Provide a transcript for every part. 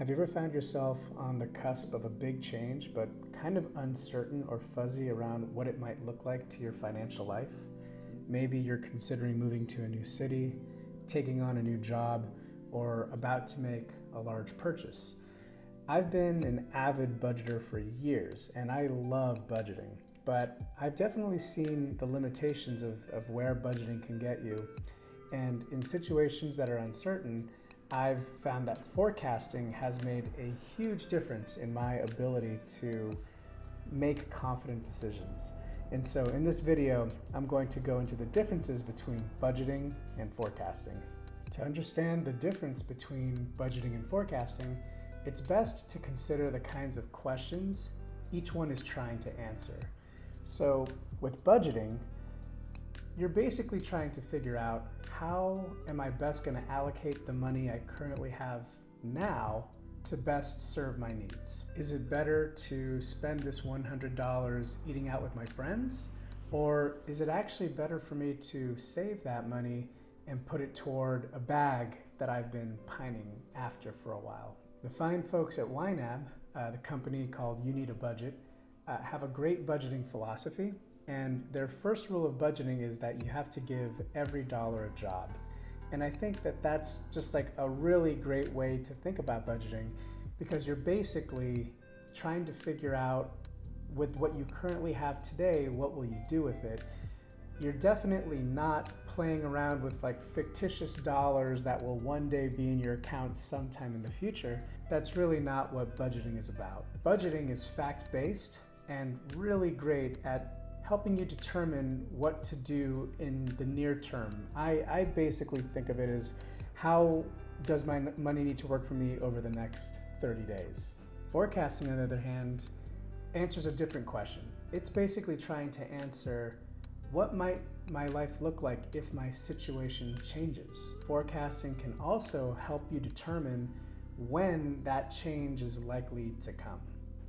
Have you ever found yourself on the cusp of a big change, but kind of uncertain or fuzzy around what it might look like to your financial life? Maybe you're considering moving to a new city, taking on a new job, or about to make a large purchase. I've been an avid budgeter for years, and I love budgeting, but I've definitely seen the limitations of where budgeting can get you. And in situations that are uncertain, I've found that forecasting has made a huge difference in my ability to make confident decisions. And so in this video, I'm going to go into the differences between budgeting and forecasting. To understand the difference between budgeting and forecasting, it's best to consider the kinds of questions each one is trying to answer. So with budgeting, you're basically trying to figure out, how am I best going to allocate the money I currently have now to best serve my needs? Is it better to spend this $100 eating out with my friends? Or is it actually better for me to save that money and put it toward a bag that I've been pining after for a while? The fine folks at YNAB, the company called You Need a Budget, have a great budgeting philosophy. And their first rule of budgeting is that you have to give every dollar a job. And I think that that's just like a really great way to think about budgeting, because you're basically trying to figure out, with what you currently have today, what will you do with it? You're definitely not playing around with like fictitious dollars that will one day be in your account sometime in the future. That's really not what budgeting is about. Budgeting is fact-based and really great at helping you determine what to do in the near term. I basically think of it as, how does my money need to work for me over the next 30 days? Forecasting, on the other hand, answers a different question. It's basically trying to answer, what might my life look like if my situation changes? Forecasting can also help you determine when that change is likely to come.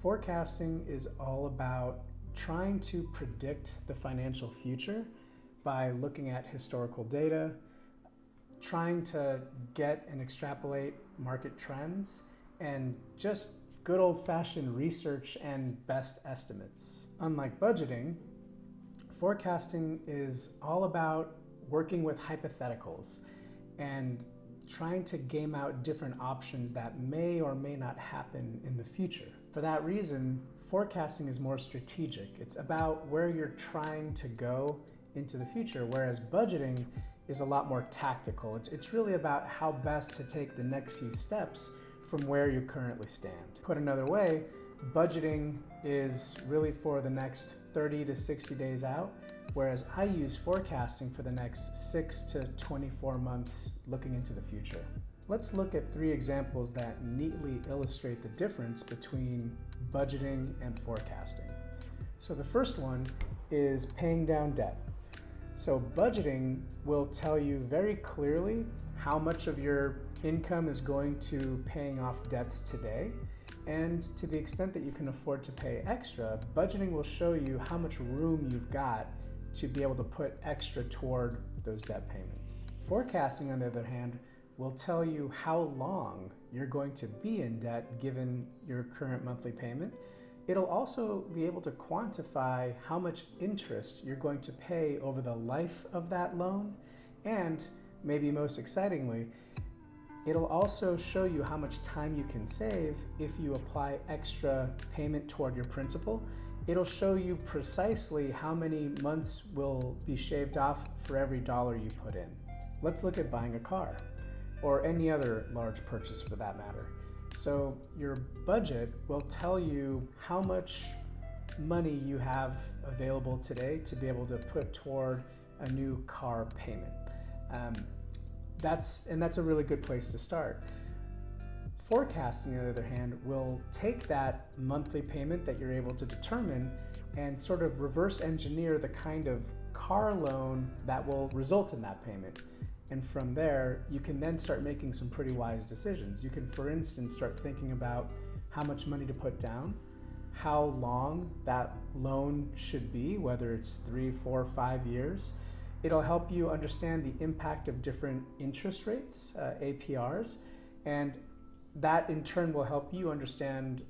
Forecasting is all about trying to predict the financial future by looking at historical data, trying to get and extrapolate market trends, and just good old-fashioned research and best estimates. Unlike budgeting, forecasting is all about working with hypotheticals and trying to game out different options that may or may not happen in the future. For that reason, forecasting is more strategic. It's about where you're trying to go into the future, whereas budgeting is a lot more tactical. It's really about how best to take the next few steps from where you currently stand. Put another way, budgeting is really for the next 30 to 60 days out, whereas I use forecasting for the next 6 to 24 months looking into the future. Let's look at 3 examples that neatly illustrate the difference between budgeting and forecasting. So the first one is paying down debt. So budgeting will tell you very clearly how much of your income is going to paying off debts today. And to the extent that you can afford to pay extra, budgeting will show you how much room you've got to be able to put extra toward those debt payments. Forecasting, on the other hand, will tell you how long you're going to be in debt given your current monthly payment. It'll also be able to quantify how much interest you're going to pay over the life of that loan, and maybe most excitingly, it'll also show you how much time you can save if you apply extra payment toward your principal. It'll show you precisely how many months will be shaved off for every dollar you put in. Let's look at buying a car, or any other large purchase for that matter. So your budget will tell you how much money you have available today to be able to put toward a new car payment. That's a really good place to start. Forecasting, on the other hand, will take that monthly payment that you're able to determine and sort of reverse engineer the kind of car loan that will result in that payment. And from there, you can then start making some pretty wise decisions. You can, for instance, start thinking about how much money to put down, how long that loan should be, whether it's 3, 4, 5 years. It'll help you understand the impact of different interest rates, APRs, and that in turn will help you understand,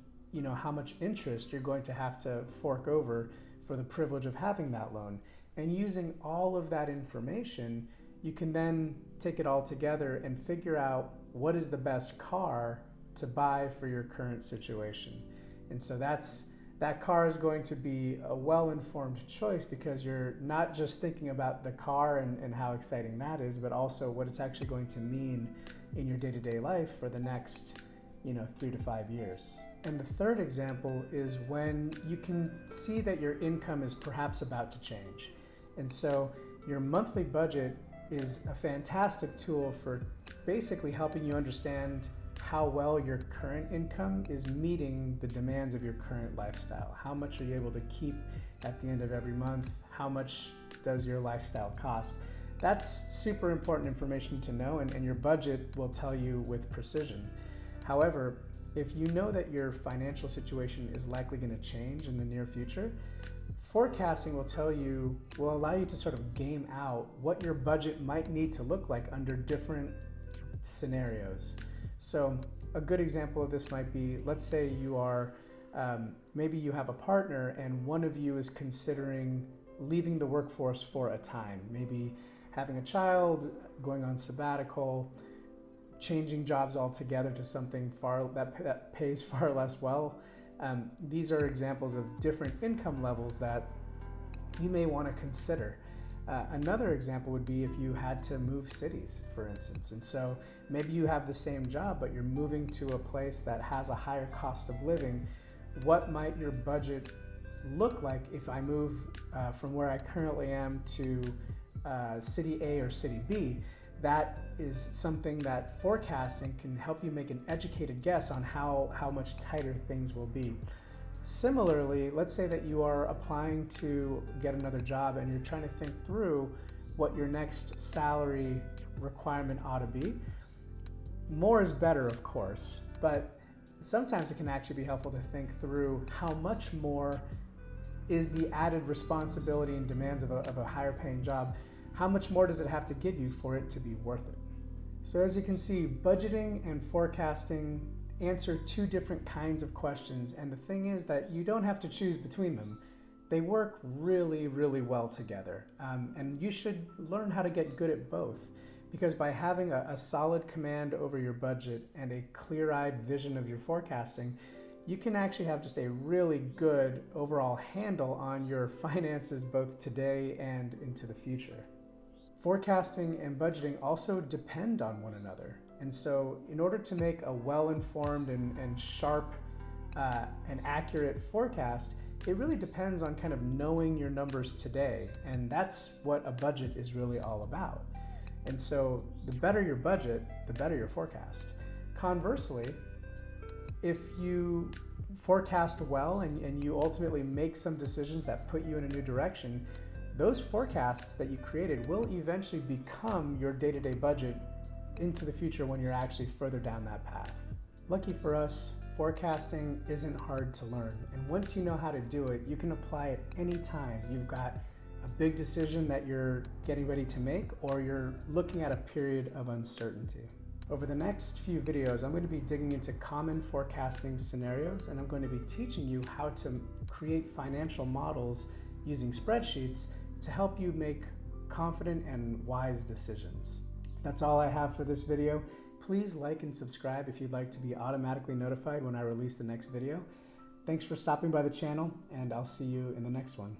how much interest you're going to have to fork over for the privilege of having that loan. And using all of that information, you can then take it all together and figure out what is the best car to buy for your current situation. And so that car is going to be a well-informed choice, because you're not just thinking about the car and how exciting that is, but also what it's actually going to mean in your day-to-day life for the next 3 to 5 years. And the third example is when you can see that your income is perhaps about to change. And so your monthly budget is a fantastic tool for basically helping you understand how well your current income is meeting the demands of your current lifestyle. How much are you able to keep at the end of every month? How much does your lifestyle cost? That's super important information to know, and your budget will tell you with precision. However, if you know that your financial situation is likely going to change in the near future, forecasting will allow you to sort of game out what your budget might need to look like under different scenarios. So a good example of this might be, let's say you are, maybe you have a partner and one of you is considering leaving the workforce for a time, maybe having a child, going on sabbatical, changing jobs altogether to something that pays far less well. These are examples of different income levels that you may want to consider. Another example would be if you had to move cities, for instance. And so maybe you have the same job, but you're moving to a place that has a higher cost of living. What might your budget look like if I move from where I currently am to city A or city B? That is something that forecasting can help you make an educated guess on how much tighter things will be. Similarly, let's say that you are applying to get another job and you're trying to think through what your next salary requirement ought to be. More is better, of course, but sometimes it can actually be helpful to think through how much more is the added responsibility and demands of a higher paying job. How much more does it have to give you for it to be worth it? So as you can see, budgeting and forecasting answer two different kinds of questions, and the thing is that you don't have to choose between them. They work really, really well together, and you should learn how to get good at both, because by having a solid command over your budget and a clear-eyed vision of your forecasting, you can actually have just a really good overall handle on your finances both today and into the future. Forecasting and budgeting also depend on one another. And so in order to make a well-informed and sharp and accurate forecast, it really depends on kind of knowing your numbers today. And that's what a budget is really all about. And so the better your budget, the better your forecast. Conversely, if you forecast well and you ultimately make some decisions that put you in a new direction, those forecasts that you created will eventually become your day-to-day budget into the future when you're actually further down that path. Lucky for us, forecasting isn't hard to learn. And once you know how to do it, you can apply it anytime you've got a big decision that you're getting ready to make, or you're looking at a period of uncertainty. Over the next few videos, I'm going to be digging into common forecasting scenarios, and I'm going to be teaching you how to create financial models using spreadsheets to help you make confident and wise decisions. That's all I have for this video. Please like and subscribe if you'd like to be automatically notified when I release the next video. Thanks for stopping by the channel, and I'll see you in the next one.